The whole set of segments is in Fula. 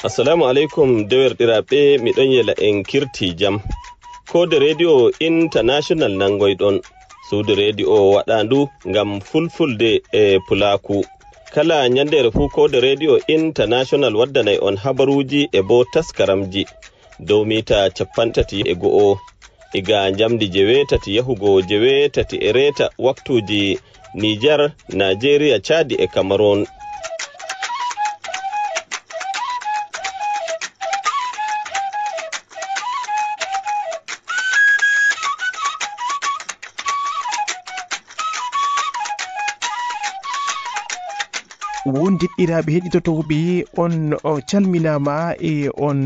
Assalamu alaikum dewerɗiraɓe miɗon yela en kirti jam. Kode radio international nangoyɗon. Suudu radio waɗandu ngam fulfulde e pulaku. Kala nyandere fu kode radio international waddanay on habaruji e bo taskaramji dow mita 30 iga jamdi 9 yahugo 9 e reta waktuji Niger, Nigeria, Chad e Cameroon. wondiɗɗiraɓe heɗitotoɓe on calminama e on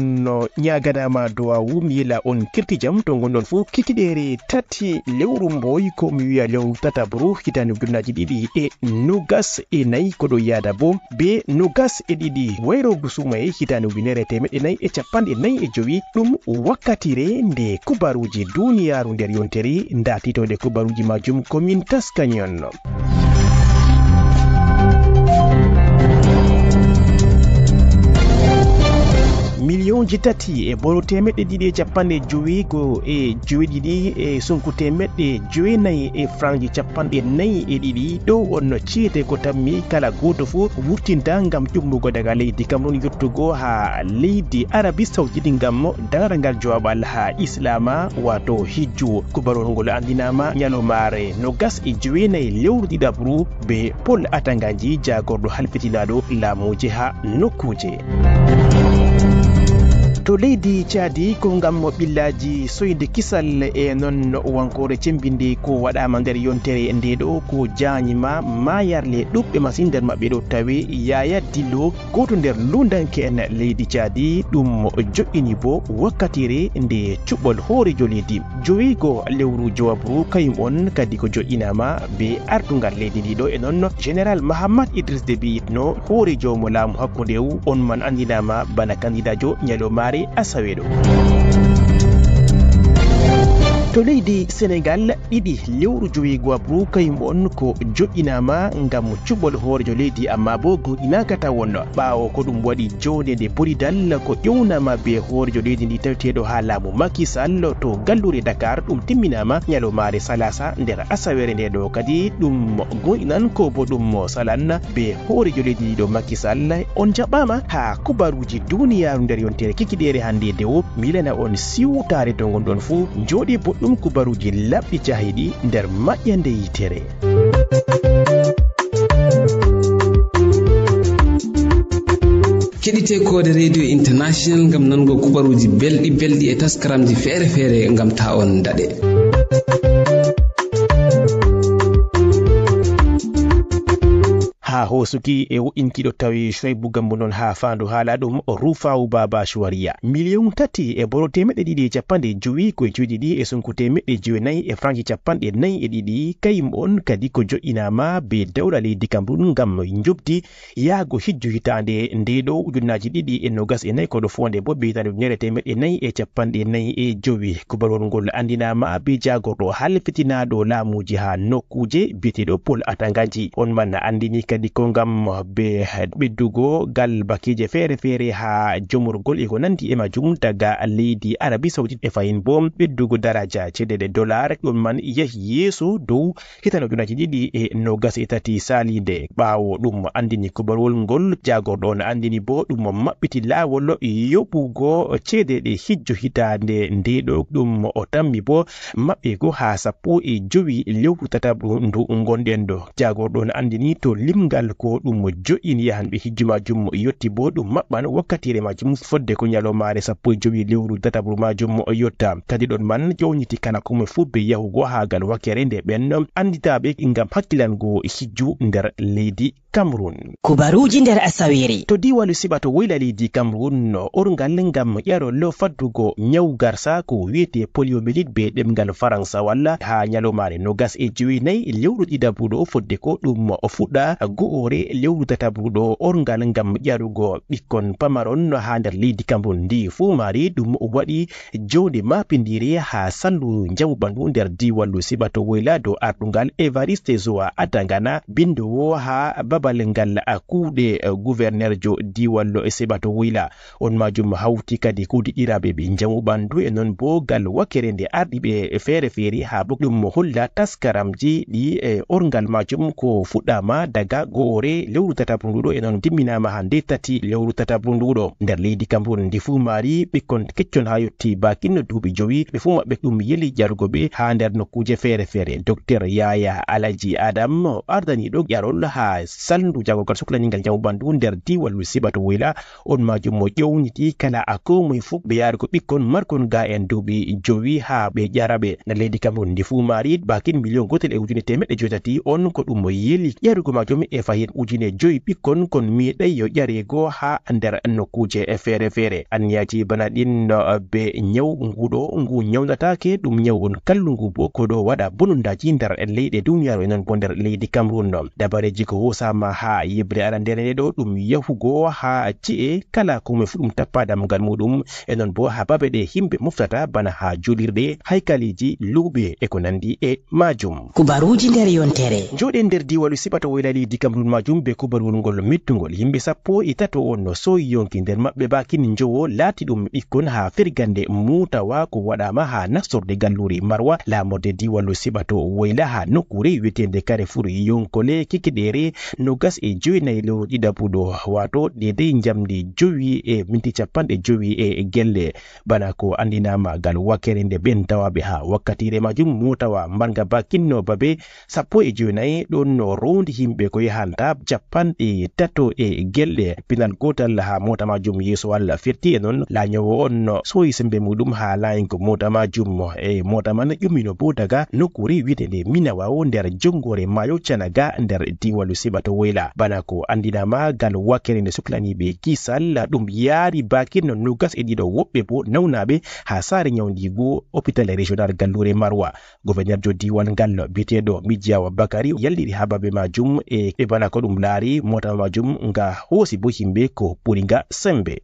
ñaganama duwawu mi yila on kirti jam to gonɗon fo kikiɗere tati lewru mboy ko mi wiya lewru tatabru hitande ujunnaji ɗiɗi e nogas e nayyi koɗo yaada bo be nogas e ɗiɗi wayro sumay hitande ujunere temeɗɗe nayyi e capanɗe nayyi e joyi ɗum wakkatire nde kubaruji duniyaru nder yontere ndatitode kubaruji majum komin taskañon. Miliyonji tati e boro temeɗɗe ɗiɗi e capanɗe joyi go e joyi ɗiɗi e sunku temeɗɗe joyinayi e franji capanɗe nayyi e ɗiɗi ɗo wonno ciyete ko tammi kala goto fo wurtinta ngam ƴummugo daga leydi Cameroon yettugo ha leydi Arabie Saoudite ngam daragal jowabal ha islama wato hijju. Kubarol ngol andinama ñalomare nogas e joyinayi lewru ɗiɗabru be Paul Atanganji jagorɗo halfitinaɗo laamuji ha nokkuje. To leydi Chadi ko ngam billaji soyde kisal e non wankore cembinde ko waɗama nder yontere ndeɗo ko jañima mayarle ɗuɓɓe masin nder maɓɓe ɗo tawi Yaya Dillo goto nder lundanke en leydi Chadi ɗum jo'ini bo wakkatire nde cuɓɓol hoorejo leydi joyigo lewru jowabru kayum on kadi ko jo'inama be ardungal leydi ndiɗo e non général Mahamad Idriss Déby yitno hoorejo mo laamu hakkunde on man andinama bana candidajo ñalomare Asaweɗo. To leydi Sénégal ɗiɗi lewru joyigo abru kayum on ko jo'inama ngam cuɓɓol hoorejo leydi amma bo goɗinaka tawon ɓawo ko ɗum waɗi jonde nde boridal ko ƴewnama be hoorejo leydi ndi tawteɗo ha laamu Macky Sall to gallure Dakar ɗum timminama ñalomare salasa nder asawere nde ɗo kadi ɗum go'inan ko bo ɗum salan be hoorejo leydi ndiɗo Macky Sall on jaɓɓama ha kubaruji duniyaru nder yontere kikiɗere hande dewo milana on siwtare to gonɗon fuu joɗi ɗum kubaruji labɗi jahiɗi nder maƴƴande yitere. keɗite kode radio international ngam nango kubaruji belɗi e taskaramji fere ngam ta on daɗe. ha hosuki e wo'inkiɗo tawi Shoybu Gambo non ha fandu haala ɗum Rufau Baba Shuwaria. Miliyon tati e boro temeɗɗe ɗiɗi e capanɗe joyi ko joyiɗiɗi e sunku temeɗɗe joyinayi e franci capanɗe nayyi e ɗiɗi kayum on kadi ko jo'inama be dawla leydi Cameroon ngam jobdi yaago hijju hitande ndeɗo ujunnaji ɗiɗi e nogas e nayyi koɗo fonde bo be hitande ujunere temeɗɗe nayyi e capanɗe nayyi e joyi. Kubarol ngol andinama be jagorɗo halfitinaɗo laamuji ha nokkuje biyeteɗo Paul Atanganji on man andini kadi ko ngam be ɓeddugo gal bakije fere ha jomurgol e ko nandi e majum daga leydi Arabie Saoudite e fayin bo ɓeddugo daraja cedede dollar ɗum man yahi yeeso dow hitande ujunnaji ɗiɗi e nogas e tati salide ɓawo ɗum andini kubarol ngol jagorɗo on andini bo ɗum maɓɓiti lawol yoɓugo cedede hijjo hitande ndeɗo ɗum o tammi bo maɓɓego ha 15 lewru tatabru ndu gonɗen ɗo. Jagorɗo on andini to limgal ko ɗum jo'ini yahanɓe hijju majum yotti bo ɗum maɓɓan wakkatire majum fodde ko ñalomare 15 lewru tatabru majum yotta. Kadi ɗon man ƴowniti kala komo fu be yahugo ha gal wakkere nde ɓen anditaɓe ngam hakkilango hijju nder leydi Cameroon. Kubaruji nder asawere. To diwalu siɓa to woyla leydi Cameroon orgal ngam ƴarol faddugo ñaw garsa ko wiyete poliomyélite be ɗemgal faransa walla ha ñalomare nogas e joyinayi lewru ɗiɗabruɗo fodde ko ɗum fuɗɗa go'ore lewru tatabruɗo orgal ngam ƴarugo ɓikkon pamaron ha nder leydi Cameroon. Ndi fu mari ɗum waɗi jonde mapindiri ha sallu njamu ɓandu nder diwalu siɓa to woyla dow ardungal Evariste Zoa Atangana bindowo ha babal ngal akuude gouverneur jo diwallo Sebato Wayla on majum hawti kadi kuuɗiɗiraɓe ɓe jamu ɓandu e non bo gal wakkere nde ardiɓe feere feere ha bo ɗum holla taskaramji ɗi orgal majum ko fuɗɗama daga go'ore lewru tataɓre nduɗo e non timminama hande tati lewru tataɓre nduɗo nder leydi Cameroun ndi fu maari ɓikkon keccon ha yetti bakin duuɓi 5 ɓe fu maɓɓe ɗum yeli jarugo ɓe ha nder nokkuje feere feere. Docteur Yaya Alaji Adam ardaniɗo ƴarol ha salndu jagogal suklaningal jamu ɓandu nder diwallu Sebato Wayla on majum mo ƴewniti kala akomoye fu ɓe yarugo ɓikkon markon ga en duuɓi 5 ha ɓe ƴaraɓe nder leydi Cameroun ndi fu maari bakin million gotel e ujune temeɗɗe jootati on ko ɗum yeli ƴarugo majum e fahin ujune 5 ɓikkon kon miɗay yo ƴarego ha nder nokkuje feere feere. Anniyaji bana ɗin be ñaw nguɗo ngu ñawdatake ɗum ñaw on kallungu bo ko ɗo waɗa bonondaji nder leyɗe duniyaru e non bo nder leydi Cameroun. Dabareji ko hosama ha yebre arandere nde ɗo ɗum yahugo ha ci'e kala komoye fu ɗum tappa damgal muɗum e non bo ha babe ɗe himɓe moftata bana ha julirɗe haykaliji luuɓe e ko nandi e majum. Kubaruji nder yontere joɗe nder diwalu Sebato Wayla leydi Cameroun majum be kubarul ngol mettugol yimɓe 13 on no soyi yonki nder maɓɓe bakin jowo laati ɗum ɓikkon ha fergande mutawa ko waɗama ha nastorde galluri Marwa lamorde diwalu Sebato Wayla ha nokkure wiyetende Carrefour Yonkole Kikiɗere 29 lewru ɗiɗaɓuɗo wato dedei jamdi 5:50 e gelle bana ko andinama gal wakkere nde ben tawaɓe ha wakkatire majum mutawa marga bakinno babe 19 ɗon no rondi himɓe ko yahanta 30 e gelle pinal gotal ha mota majum yeso Allah firti e non lañowo on soyi sembe muɗum ha layingo mota majum e mota man ƴummino bo daga nokkure wiyetende Minawawo nder jongore mayo Canaga nder diwalu Sebato Wayla bana ko andinama gal wakkere nde suklaniɓe kisal ɗum yaari bakin no 21 woɓɓe bo nawnaɓe ha saare ñawdigo hôpital régional gallure Marwa. Gouverneur jo diwal ngal biteɗo Mijiawa Bakari yalliri ha babe majum e bana ko ɗum laari mota majum nga hoosi bo himɓe ko ɓuringa sembe.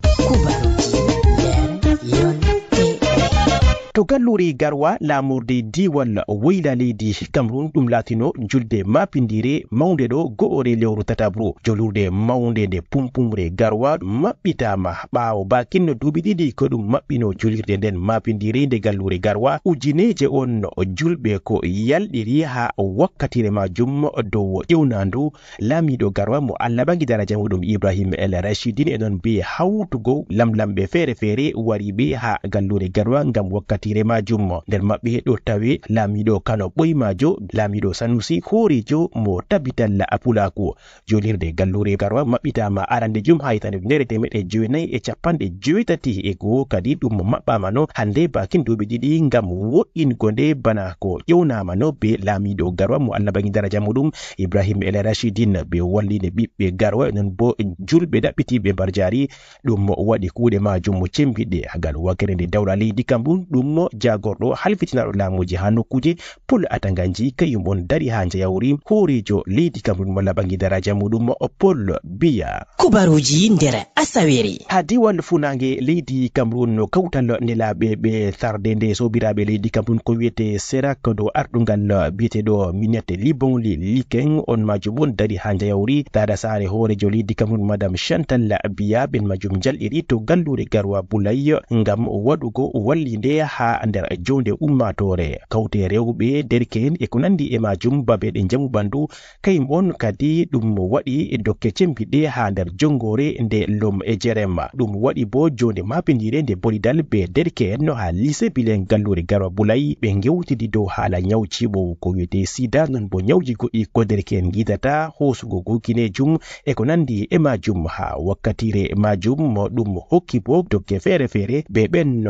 To galluri Garwa lamurde diwal Wayla leydi Cameroun ɗum latino julde mapindire mawnde ɗo go'ore lewru tatabru jolurde mawnde nde pumpumre Garwa maɓɓitama ɓawo bakinno duuɓi ɗiɗi ko ɗum maɓɓino julirde nden mapindire nde gallure Garwa ujineje on julɓe ko yalɗiri ha wakkatire majum dow ƴewnandu laamiɗo Garwa mo Allah ɓangi daraja muɗum Ibrahim El Rashidine e non be hawtugo lamlamɓe feere feere wariɓe ha gallure Garwa ngam wakkati majum nder maɓɓe ɗo tawe laamiɗo Kano ɓoymajo laamiɗo Sanusi horejo mo tabitalla Apulaku jolirde gallure Garwa maɓɓitama arande jum ha hitande 1981 kadi ɗum maɓɓama no hande bakin duuɓi ɗiɗi ngam wo'ingo nde bana ko ƴewnama no be laamiɗo Garwa mo Allah bangi daraja muɗum Ibrahim El Rashidine be wallide ɓiɓɓe Garwa non bo julɓe ɗaɓɓitiɓe mbar jari ɗum waɗi kuuɗe majum mo cembiɗɗe hagal wakkere nde dawla leydi Cameroun ɗum jagorɗo halfitinaɗo laamuji ha nokkuje Paul Atanganji kayum on dari ha jayawri horejo leydi Cameroun walla bangi daraja muɗum Paul Biya. Kubaruji nder asawere ha diwal funange leydi Cameroun no kawtal nelaɓe ɓe tarde nde sobiraɓe leydi Cameroun ko wiyete Serak do ardungal biyeteɗo Minette Libonli Liken on majum on dari ha jayawri tada sare horejo leydi Cameroun madame Chantal Biya ɓen majum jalɗiri to gallure Garwa Boulay ngam waɗugo wallinde ha nder jonde ummatore kawte rewɓe derke'en e ko nandi e majum babe ɗe jamu ɓandu kayum on kadi ɗum waɗi dokke cembiɗɗe ha nder jongore nde lom e jerema ɗum waɗi bo jonde mapindire nde bolidal be derke'en no ha lycée bilen gallure Garwa Boulay ɓe gewtidi dow haala ñawciɓo ko wiyete sida non bo ñawji goɗɗi ko derke'en gidata hosugo gokinejum e ko nandi e majum ha wakkatire majum ɗum hokki bo dokke feere feere be ɓen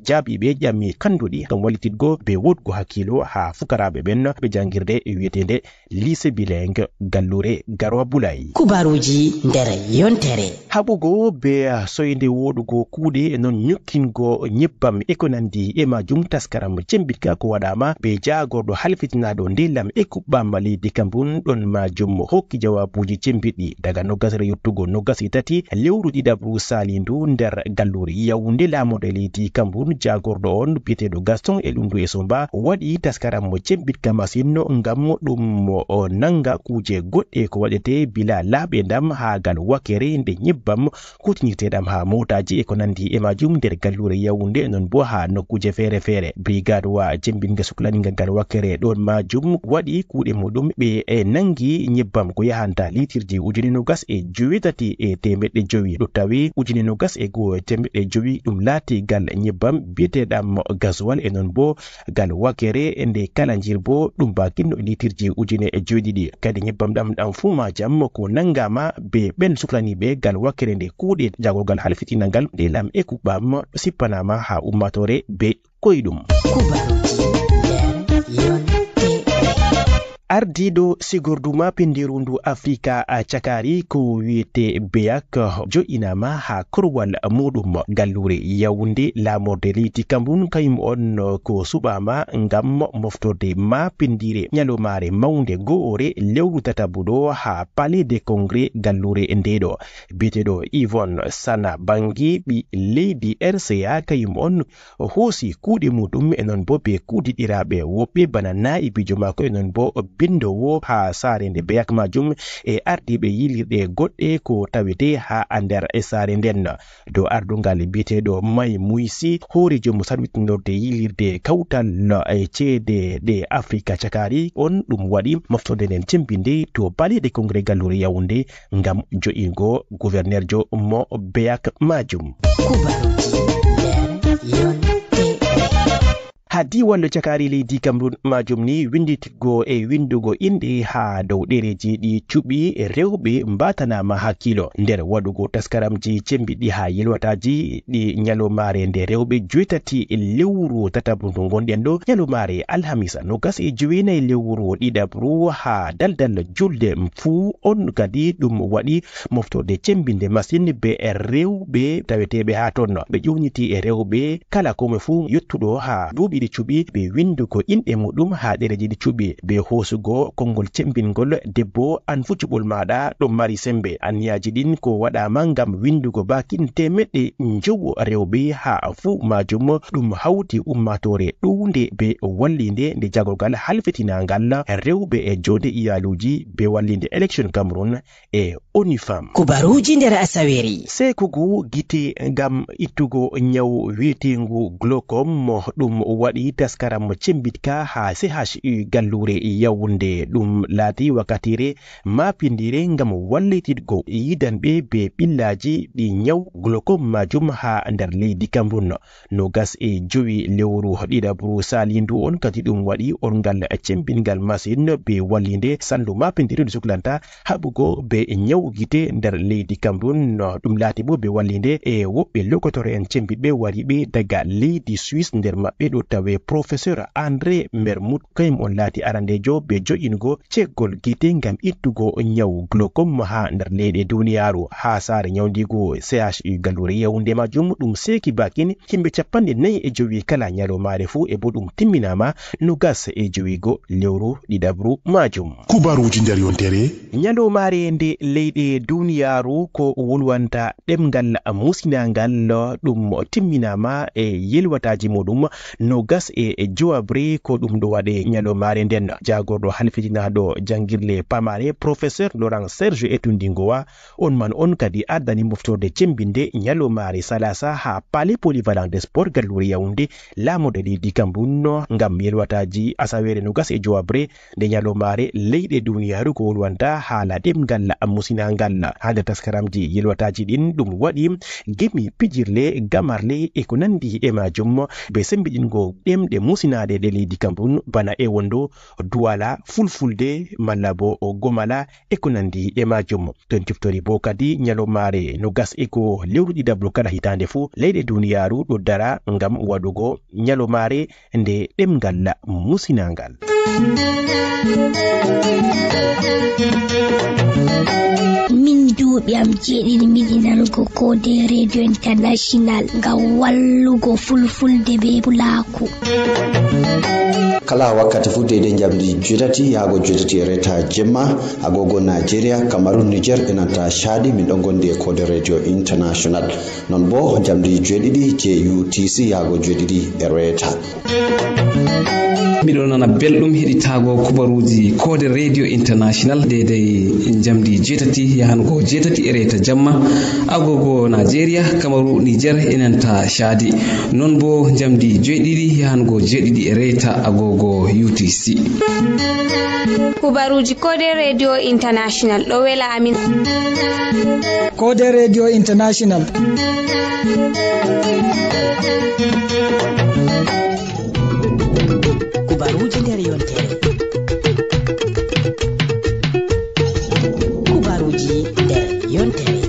jaabiɓe ƴammi kanduɗi ngam wallititgo be wodgo hakkilo ha fukaraɓe ɓen ɓe jangirde wiyetende lycée bilingue gallure Garwa Boulay. Kubaruji nder yontere haɓugo be soyde woɗugo kuuɗe non ñokkingo nyebbam e ko nandi e majum taskaram cembitka ko waɗama be jagorɗo halfitinaɗo ndelam e kuɓɓam leydi Cameroun ɗon majum hokki jawabuji cembiɗɗi daga nogasre yettugo nogasi tati lewru ɗiɗaɓru salindu nder gallure Yaoundé lamoɗo leydi Cameroun jagorɗo on on biteɗo Gaston Elundu e Somba waɗi taskaram mo cembitka masinno ngam ɗum o nanga kuje goɗɗe ko waɗete bila laaɓe ndam ha gal wakere nde nyebbam kutinirteɗam ha motaji e ko nandi e majum nder gallure Yaoundé non bo ha nokkuje feere feere. Brigade wa jembinga suklaninga gal wakere ɗon majum waɗi kuuɗe muɗum ɓe e nangi nyebbam ko yahanta litirji 29 e temeɗɗe jowi ɗo tawi 29 ɗum laati gal nyebbam biyeteɗam gasoil e non bo gal wakere nde kala jirbo ɗum bakinno litirji 7,000 kadi nyebbam ɗam fu majam ko nangama be ɓen suklaniɓe gal wakere nde kuuɗe jagorgal halfitinangal nde lam e kuɓam sippanama ha ummatore be koyɗum. Ardido sigorduma pindirundu Afrika cakari ko wiyete beyak jo'inama ha korwal muɗum gallure Yaoundé lamorde leydi Cameroun kayum on ko suɓama ngam moftorde ma pindire nyalomare mawnde go'ore lewru tatabuɗo ha Palais des Congrès gallure ndeɗo biyeteɗo Yvonne Sana Bangui ɓi leydi RCA kayum on hoosi kuuɗe muɗum e non bo be kuudiɗiraɓe woɓɓe bana na'ibijo mako e non bo bindowo ha sare nde beyak majum e ardiɓe yilirɗe goɗɗe ko tawete ha nder sare nden dow ardungal biyeteɗo May Muisi horejo mo salwitinorde yilirde kawtal e ceede ɗe Afrika cakari on ɗum waɗi moftorde nden cembinde to Palais des Congrès gallure Yaoundé ngam jo'ingo gouverneur jo mo beyak majum. Ha diwallo cakari leydi Cameroun majum ni winditigo e windugo inde ha dow ɗereji ɗi cuɓi rewɓe mbatanama hakkilo nder waɗugo taskaramji cembiɗi ha yelwataji ɗi nyalomare nde rewɓe 8 lewru tatabru gonɗen ɗo nyalomare alhamisa 29 lewru ɗiɗabru ha daldal julde fuu on kadi ɗum waɗi moftorde cembinde masine be rewɓe taweteɓe ha ton ɓe ƴewniti e rewɓe kala kome fuu yettuɗo ha duuɓi ɗi cuɓi ɓe windugo inɗe muɗum ha ɗereji ɗi cuɓi ɓe hoosugo konngol cembingol debbo an fu cuɓol maɗa ɗum mari sembe anniyaji ɗin ko waɗama ngam windugo bakin temeɗɗe jowo rewɓe ha fu majum ɗum hawti ummatore ɗuunde be wallinde nde jagorgal halfitinangal rewɓe e jonde iyaluji be wallinde élection Cameroun e ONUFAM. Kubaruji nder Asaweri. Sekugu gite ngam ittugo nyaw wiyetengu glaucome ɗum waɗi taskaram cembitka ha CHU gallure Yaoundé ɗum laati wakkatire mapindire ngam wallitidgo yidanɓe be ɓillaji ɗi nyaw glaucome majum ha nder leydi Cameroun. 25 lewru ɗiɗabru salindu on kadi ɗum waɗi on ngal cembingal machine be wallinde sandu mapindire ɗum suklanta haɓugo be nyaw gite nder leydi Cameroun ɗum laati bo be wallinde e woɓɓe lokotore en cembiɓe wariɓe daga leydi Suisse nder maɓɓe ɗo tawe professeur André Mermoud kayum on laati arandejo be jo'ingo ceggol gite ngam ittugo nyaw glaucome ha nder leyɗe duniyaru ha sare nyawdigo CHU gallure Yaoundé majum ɗum seki bakin himɓe 45 kala nyalomare fu e bo ɗum timminama 25 lewru ɗiɗabru majum. Kubaruji nder yontere nyalomare nde leyɗe duniyaru ko wolwanta ɗemgal musinangal ɗum timminama e yelwataji muɗum 25 ko ɗum ɗo waɗe nyalomare nden jagorɗo halfitinaɗo jangirle pamare professeur Laurent Serge Etundingowa on man on kadi addani moftorde cembinde nyalomare salasa ha Palais polyvalent des sports gallure Yaoundé lamorde leydi Cameroun ngam yelwataji asawere 25 nde nyalomare leyɗe duniyaru ko wolwanta haala ɗemgal musinangal ha nder taskaramji yelwataji ɗin ɗum waɗi gemi pijirle gamarle e ko nandi e majum be sembiɗingo ɗemɗe musinade ɗe leydi Cameroun bana e wondo Douala fulfulde malla bo gomala e ko nandi e majum ton tiftori bo kadi nyalomare 20 lewru ɗiɗabru kala hitande fu leyɗe duniyaru ɗo dara ngam waɗugo nyalomare nde ɗemgal musinangal. min duuɓi am jeeɗiɗi miɗi nanugo Kode Radio International ngam wallugo fulfulde be pulaku. Kala wakkati fu dede jamdi jutati yago jutati reta jemma agogo Nigeria, Cameroon, Niger enanta Chadi min ɗon gondi e Kode Radio International. Non bo jamdi jeeɗiɗi je UTC yago jeeɗiɗi e reta. miɗo nana belɗum heɗitago kubaruji Kode Radio International dede jamdi jetati yahango jetati e reta jamma agogo Nigeria, Cameroon, Niger enanta Chadi. Non bo jamdi jeeɗiɗi yahango jeeɗiɗi e reta agogo UTC. Kubaruji Kode Radio International ɗo wela amin. Kode Radio International. Kubaruji nder yontere. Kubaruji nder yontere.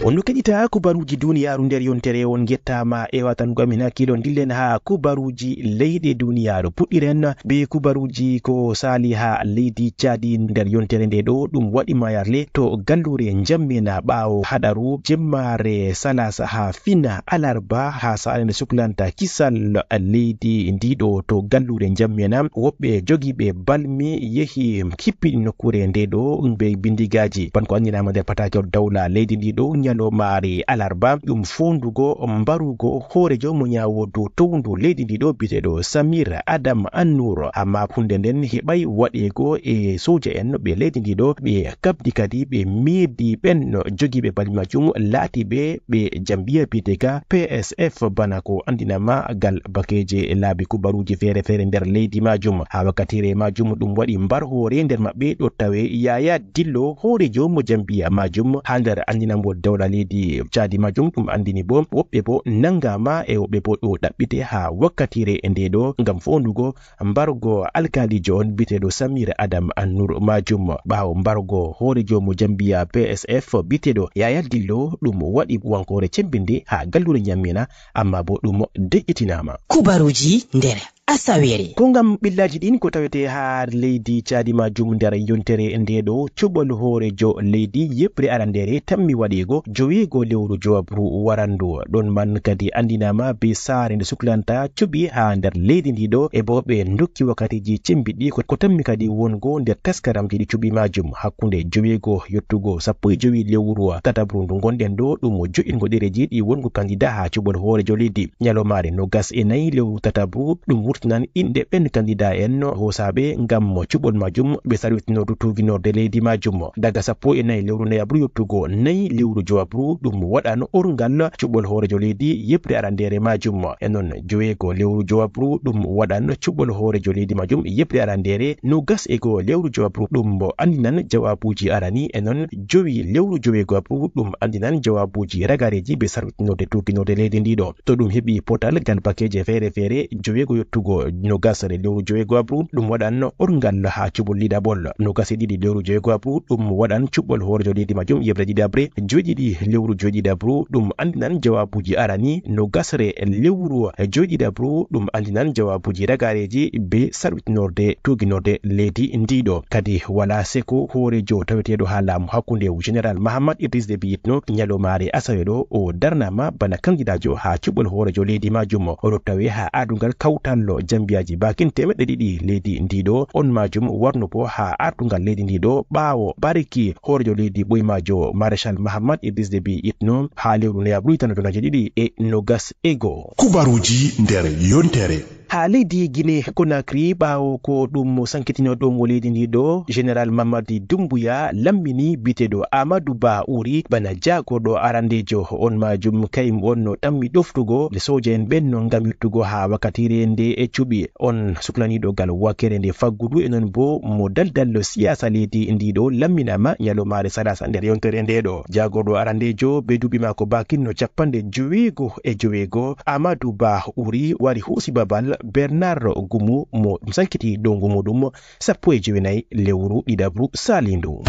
On keɗita kubaruji duniyaru nder yontere on gettama e watango amin hakkilo dillen ha kubaruji leyɗe duniyaru. Puɗɗiren be kubaruji ko sali ha leydi Chadi nder yontere nde ɗo ɗum waɗi mayarle to gallure jammina ɓawo haɗaru jemmare salasa ha fina alarba ha sa'are nde suklanta kisal leydi ndiɗo to gallure jammina. Woɓɓe jogiɓe balmi yehi kippiɗi nokkure nde ɗo be bindigaji banko andinama nder patakewol dawla leydi ndiɗo nyalomare alarba ɗum fondugo mbarugo hoorejo mo nyawodo towndu leydi ndiɗo biteɗo Samir Adam Annour. Amma hunde nden heɓai waɗego e soja en ɓe leydi ndiɗo ɓe kabdi kadi ɓe meedi ɓen jogiɓe balmi majum laati ɓe jambiya biteka PSF bana ko andinama gal bakeje laabi kubaruji fere nder leydi majum. Ha wakkatire majum ɗum waɗi mbar hoore nder maɓɓe ɗo tawe Yaya Dillo hoorejo mo jambiya majum ha nder andinamo dawla leydi Chadi majum. Ɗum andini bo woɓɓe bo nangama e woɓɓe bo ɗo ɗaɓɓite ha wakkatire nde ɗo ngam fondugo mbargo alkalijo on biteɗo Samir Adam Annour majum. Ɓawo mbargo hoorejo mo jambiya PSF biteɗo Yaya Dillo ɗum waɗi wankore cembinde ha gallure nyammina amma bo ɗum deƴƴitinama. Kubaruji nder asawere. Ko ngam billaji ɗin ko tawete ha leydi Chadi majum nder yontere nde ɗo cuɓol hoorejo leydi yeɓre arandere tammi waɗego 5 lewru Jowabru warandu. Ɗon man kadi andinama be saare nde suklanta cuɓi ha nder leydi ndiɗo e bo ɓe dokki wakkatiji cembiɗɗi ko tammi kadi wongo nder taskaramji ɗi cuɓi majum hakkunde 5 yottugo 15 lewru tatabru ndu gonɗen ɗo ɗum jo'ingo ɗereji ɗi wongo kandida ha cuɓol hoorejo leydi. Nyalomare 24 lewru tatabru ɗum nan inde ɓen kandida en hosaɓe ngam cuɓol majum ɓe sarwitinodu tuginorde leydi majum. Daga 14 lewru Noyabru yottugo 4 lewru Jowabru ɗum waɗano orgal cuɓol hoorejo leydi yeɓre arandere majum. E non 5 lewru Jowabru ɗum waɗan cuɓol hoorejo leydi majum yeɓre arandere. 21 lewru Jowabru ɗum andinan jawabuji arani. E non 5 lewru Jowabru ɗum andinan jawabuji ragareji ɓe sarwitinorde tuginorde leydi ndiɗo. To ɗum heɓi potal gal bakeje fere 5 yottugo 20 lewru Jowabru ɗum waɗan orgal ha cuɓol lidabol. 22 lewru Jowabru ɗum waɗan cuɓol hoorejo leydi majum yeɓre ɗiɗabre. 2 lewru Jowabru ɗum andinan jawabuji arani. 20 lewru Jowabru ɗum andinan jawabuji ragareji be sarwitinorde tuginorde leydi ndiɗo. Kadi wala seko hoorejo taweteɗo ha laamu hakkunde Général Mahamad Idriss Déby Itno nyalomare asawe ɗo o darnama bana kandidajo ha cuɓol hoorejo leydi majum. Oɗo tawe ha adungal kawtallo jambiyaji bakin 200 leydi ndiɗo on majum warno bo ha artungal leydi ndiɗo ɓawo bariki hoorejo leydi ɓoymajo Maréchal Mahamad Idriss Déby Itno ha lewru Noyabru 2021. Kubaruji nder yontere. Ha leydi Guinée Conakry ɓawo ko ɗum sankitinoɗo mo leydi ndiɗo Général Mamadi Doumbouya lammini biteɗo Amadou Ba uri bana jagorɗo arandejo on majum kayum wonno tammi ɗoftugo le soja en ɓenno ngam yettugo ha wakkatire nde e cuɓi on suklaniɗo gal wakkere nde faggudu. E non bo mo daldallo siyasa leydi ndiɗo lamminama nyalomare salasa nder yontere ndeɗo. Jagorɗo arandejo be duuɓi mako bakinno 59 Amadou Ba uri wari huusi babal Bernard Gumu mo sankiti ɗo ngumu ɗum 19 lewru ɗiɗabru salindu.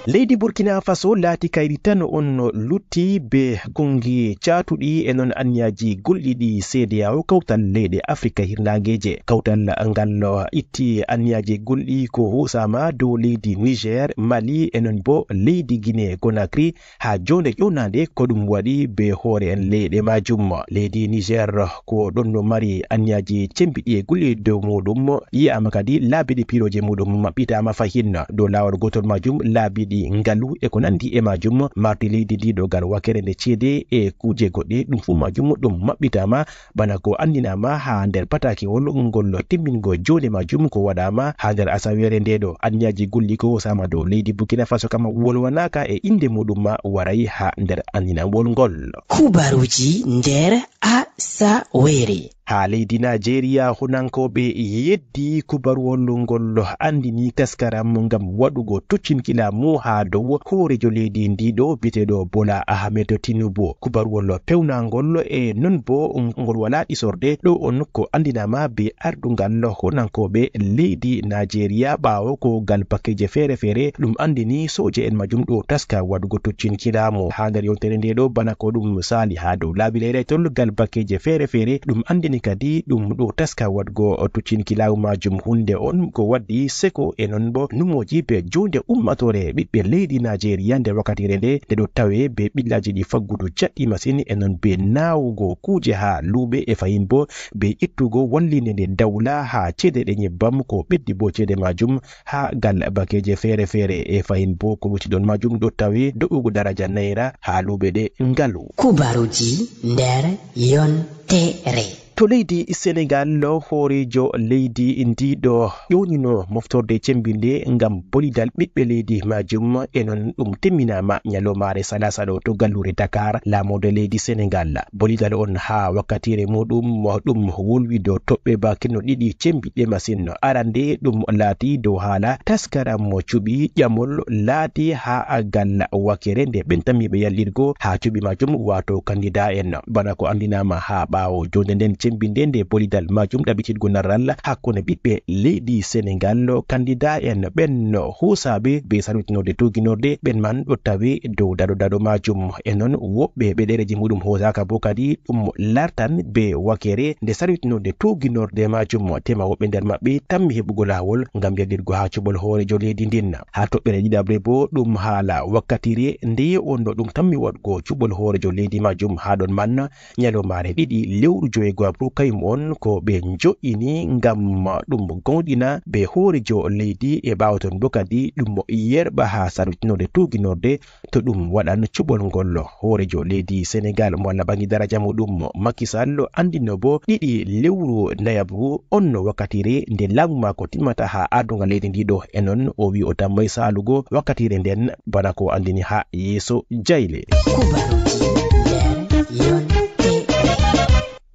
leydi burkina faso laati kayri tan on lutti be kongi caatuɗi e non anniyaji golɗiɗi CEDEAO kawtal leyɗe afrika hirnagueje kawtal ngal itti anniyaji golɗi ko husama dow leydi niger mali e non bo leydi guinée conakry ha jonde ƴownade ko ɗum waɗi be hoore en leyɗe majum leydi niger ko ɗon mari anniyaji cembiɗi e golɗi dow muɗum yiyama kadi laabiɗi piroje muɗum maɓɓitama fahin dow lawol gotol majum laabiɗi ngalu e ko nandi e majum mardi leydi ndi ɗo gal wakere nde ceede e kuje goɗɗe ɗum fu majum ɗum maɓɓitama bana ko andinama ha nder patakewol ngol timmingo jonde majum ko waɗama ha nder asawere ndeɗo anniyaji golli ko hosama dow leydi burkina faso kama wolwanaka e inde muɗum waray ha nder andinangol ngol kubaruji nder asawere ha leydi Nigeria hunankoɓe yeddi kubaruwol ngol andini taskaram ngam waɗugo toccinkilamu ha dow hoorejo leydi ndiɗo biteɗo Bola Ahmed Tinubu kubaruwol pewnangol e non bo ngol wala ɗisorde ɗo on ko andinama be ardungal hunankoɓe leydi Nigeria ɓawo ko gal bakkeje feere feere ɗum andini soje en majum ɗo taska waɗugo toccinkilamu ha nder yontere ndeɗo bana ko ɗum sali ha dow laabi leyɗetol gal bakkeje feere feere ɗum andini kadi ɗum ɗo taska wadgo toccinkilawu majum hunde on ko waddi seko e non bo numoji be jonde ummatore ɓiɓɓe leydi Nigeria nder wakkatire nde ɗo tawe be ɓillaji ɗi faggudu jaɗɗi masine e non be nawugo kuje ha luuɓe e fayin bo be ittugo wallinde nde dawla ha ceede ɗe nyebbam ko ɓeddi bo ceede majum ha gal bakeje feere feere e fayin bo ko lutiɗon majum ɗo tawe do'ugo daraja naira ha luuɓe ɗe ngalu kubaruji nder yontere to leydi Sénégal hoorejo leydi ndiɗo ƴownino moftorde cembinde ngam bolidal ɓiɓɓe leydi majum e non ɗum temminama ñalomare salasa ɗo to gallure Dakar laamode leydi Sénégal bolidal on ha wakkatire muɗum ɗum wolwi dow toɓɓe bakino ɗiɗi cembiɗɗe masine arande ɗum laati dow haala taskaram cuɓi ƴamol laati ha gal wakere nde ɓen tammiɓe yallirgo ha cuɓi majum wato candidat en bana ko andinama ha ɓawo jonde nden cembinde nde bolidal majum ɗaɓɓitirgo narral hakkunde ɓiɓɓe leydi Sénégal candidat en ɓen husaɓe be sarwitinorde tuginorde ɓen man ɗo tawe dow daɗo majum e non woɓɓe ɓe ɗereji muɗum hosaka bo kadi ɗum lartan be wakere nde sarwitinorde tuginorde majum tema woɓɓe nder maɓɓe tammi heɓugo lawol ngam yaldirgo ha cuɓol hoorejo leydi ndin ha toɓɓere ɗiɗabre bo ɗum haala wakkatire nde on ɗo ɗum tammi waɗgo cuɓol hoorejo leydi majum ha ɗon man ñalomare ɗiɗi lewru joyego kayum on ko ɓe jo'ini ngam ɗum gonɗina be hoorejo leydi e ɓawaton bo kadi ɗum yerɓa ha sarwitinorde tuginorde to ɗum waɗan cuɓol ngol hoorejo leydi Sénégal mo Allah bangi daraja muɗum Macky Sall andino bo ɗiɗi lewru ndayabru on wakkatire nde laamu mako timmata ha adunga leydi ndiɗo e non o wi o tammay salugo wakkatire nden bana ko andini ha yeeso jayle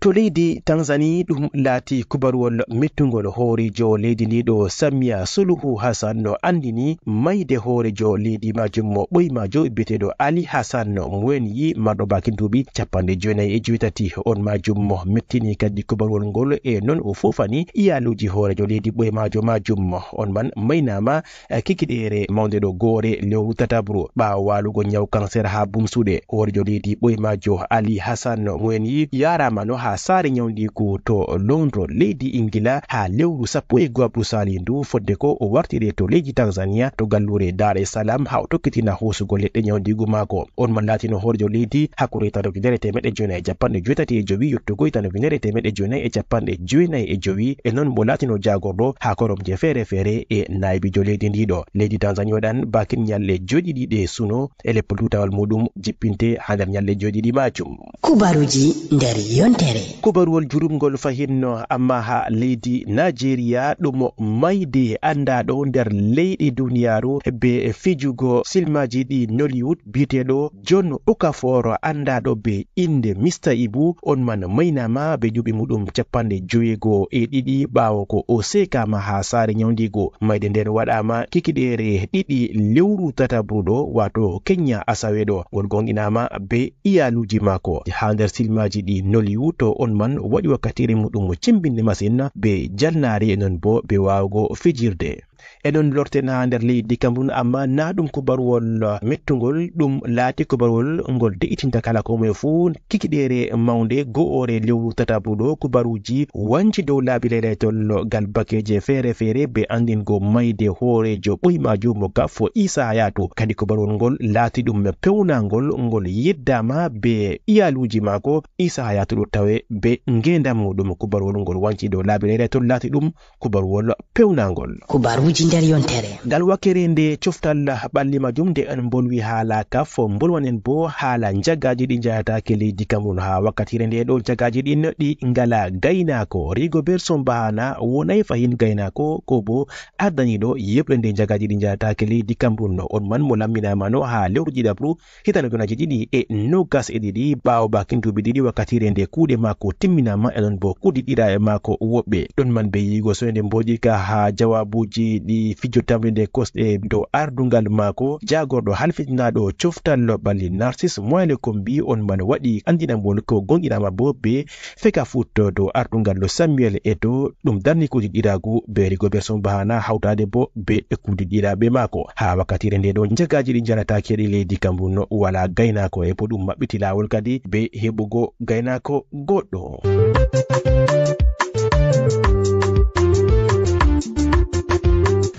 to leydi Tanzanie ɗum laati kubaruwol mettugol hoorejo leydi ndiɗo Samia Suluhu Hassan no andini mayde hoorejo leydi majum mo ɓoymajo biyeteɗo Ali Hassan mo woni marɗo bakin duuɓi 97 on majum mo mettini kadi kubaruwol ngol e non o fofani iyaluji hoorejo leydi ɓoymajo majum on man maynama kikiɗere mawde ɗo goore lewru tatabru ɓawo walugo nyaw cancer ha bumsuɗe hoorejo leydi ɓoymajo Ali Hassan mo woni yarama no ha saare nyawdigu to Londres leydi Ingila ha lewru 11 salindu fodde ko o wartire to leydi Tanzania to gallure Dar es Salaam ha o tokkitina hosugo leɗɗe nyawdigu mako on man latino hoorejo leydi hakkunde hitande 1995 yottugo hitande 1995 e non mo latino jagorɗo ha koromje feere feere e naybijo leydi ndiɗo leydi Tanzania waɗan bakin nyalle joɗiɗi ɗe suno e leppol tutawal muɗum jippinte ha nder nyalle joɗiɗi majum kubaruji nder yontere kubaruwol jurumgol fahinno amma ha leydi Nigeria ɗum mayde andaɗo nder leyɗi duniyaru be fijugo silmaji ɗi Nollywood biteɗo John Okafor andaɗo be inde Mr Ibu on man maynama be juɓi muɗum 52 ɓawo ko o sekama ha saare nyawdigo mayde nden waɗama kikiɗere ɗiɗi lewru tatabruɗo wato Kenya asaweɗo ngol gonɗinama be iyaluji mako ha nder silmaji ɗi Nollywood to on man waɗi wakkatire muɗum cimbinde masine be jalnare non bo be wawgo fijirde eɗon lortena nder leydi Cameroun amma na ɗum kubarwol mettugol ɗum laati kubarwol ngol de'itinta kala ko moye fuu kikiɗere mawde go'ore lewru tataɓuɗo kubaruji wanci dow laabi leyɗetol gal bakeje feere be andingo mayde hoorejo ɓoymajo mo gaffo Issa Hayatou kadi kubarwol ngol laati ɗum pewnagol ngol yeddama be iyaluji mako Issa Hayatou ɗo tawe be ngendam muɗum kubarwol ngol wanci dow laabi leyɗetol laati ɗum kubarwol pewnagol kubaruji nder yontere ngal wakkere nde coftal ɓalli majum nde en bolwi haala kaf bolwanen bo haala jagaji ɗi jayatake leydi Cameroun ha wakkatire nde ɗo jagaji ɗin ɗi ngala gaynako Rigobert Song-Bahana wonay fahin gaynako ko bo ardaniɗo yeɓre nde jagaji ɗi jayatake leydi Cameroun on man mo lamminamano ha lewru ɗiɗabru hitande 2022 ɓawo bakin duuɓi ɗiɗi wakkatire nde kuuɗe mako timminama eɗon bo kuɗiɗira e mako woɓɓe ɗon man be yigo soyde mboji ka ha jawabuji ɗi fijo tamde nde kosɗe dow ardungal mako jagorɗo halfitinaɗo coftal ɓalli Narcisse Moyle Kombi on man waɗi andinamol ko gonɗinama bo be feka foot dow ardungal Samuel Eto'o ɗum darni kuɗiɗiragu be Rigobert Song-Bahana hawtade bo be kuɗiɗiraɓe mako ha wakkatire nde ɗo jagaji ɗi jaratake ɗi leydi Cameroun wala gaynako e bo ɗum maɓɓiti lawol kadi be heɓugo gaynako goɗɗo.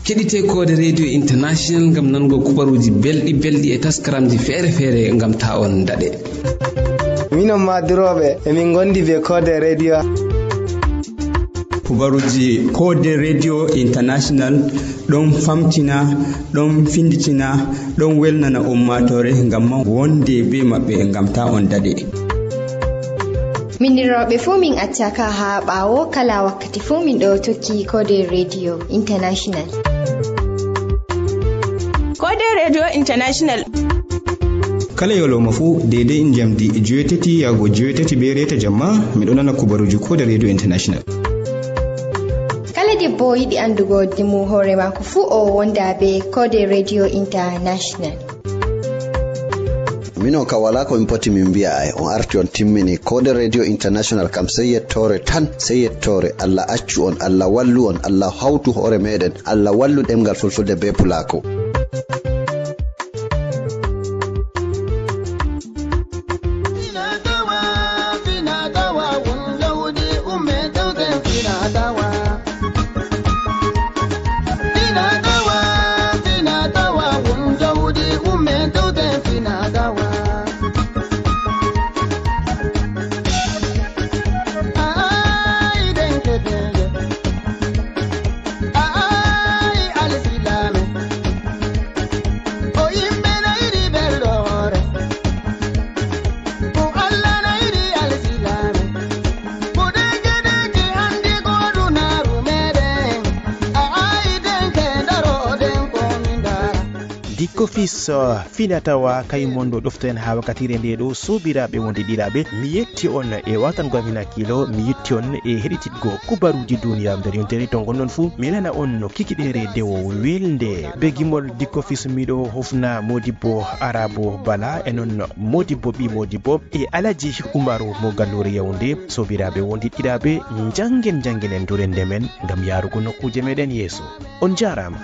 keɗite Code Radio International ngam nango kubaruji belɗi e taskaramji feere ngam ta on daɗe. minon madiroɓe emin gondi be Code Radio. kubaruji Code Radio International ɗon famtina ɗon finditina ɗon welnana ummatore ngam wonde be maɓɓe ngam ta on daɗe. mindiroɓe fuu min accaka ha ɓawo kala wakkati fuu min ɗo tokki Code Radio International. Code Radio International kala yoloma fuu daidai in jamdi 7 yago 7 be reta jamma miɗo nana kubaruji Code Radio International. kala debbo yiɗi andugo dimu hoore mako fuu o wonda be Code Radio International. mino ka wala ko min poti min mbiya ay on arti on timmini Code Radio International kam sey yettore tan sey yettore Allah accu on Allah wallu on Allah hawtu hoore meɗen Allah wallu ɗemgal fulfulde be pulako. Kofis finatawa kay mondo ɗoften ha wakkatire nde ɗo sobiraɓe wonde ɗiɗaɓe mi yetti on e watango amin hakkilo mi yetti on e heɗititgo kubaruji duniya nder yontere to gonnon fuu mi lana on no kikiɗere dewo welnde be gimol Dikofis miɗo hofna Modibbo Arabo Bala e non Modibbo ɓi Modibbo e Alaji Umaru mo gallure Yaoundé sobiraɓe wonde ɗiɗaɓe jangen dure ndemen ngam yarugo nokkuje meɗen yeeso on jarama.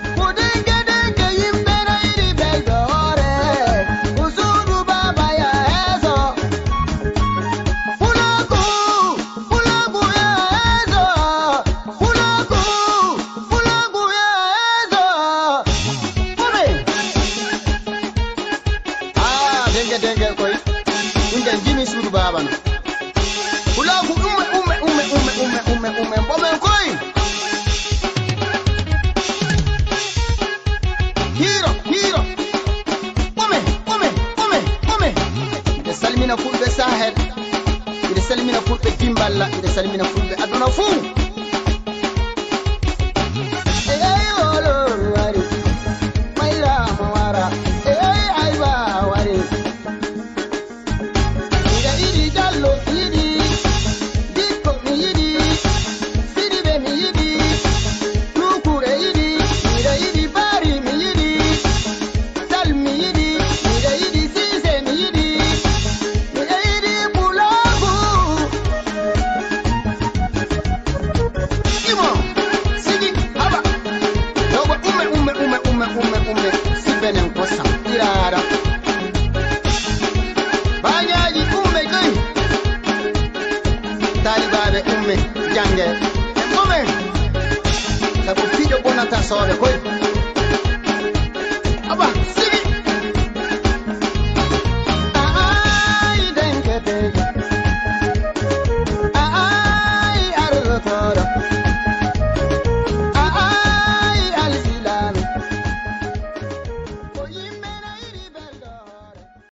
nange e momen sabu fiiɗo bonata soode koy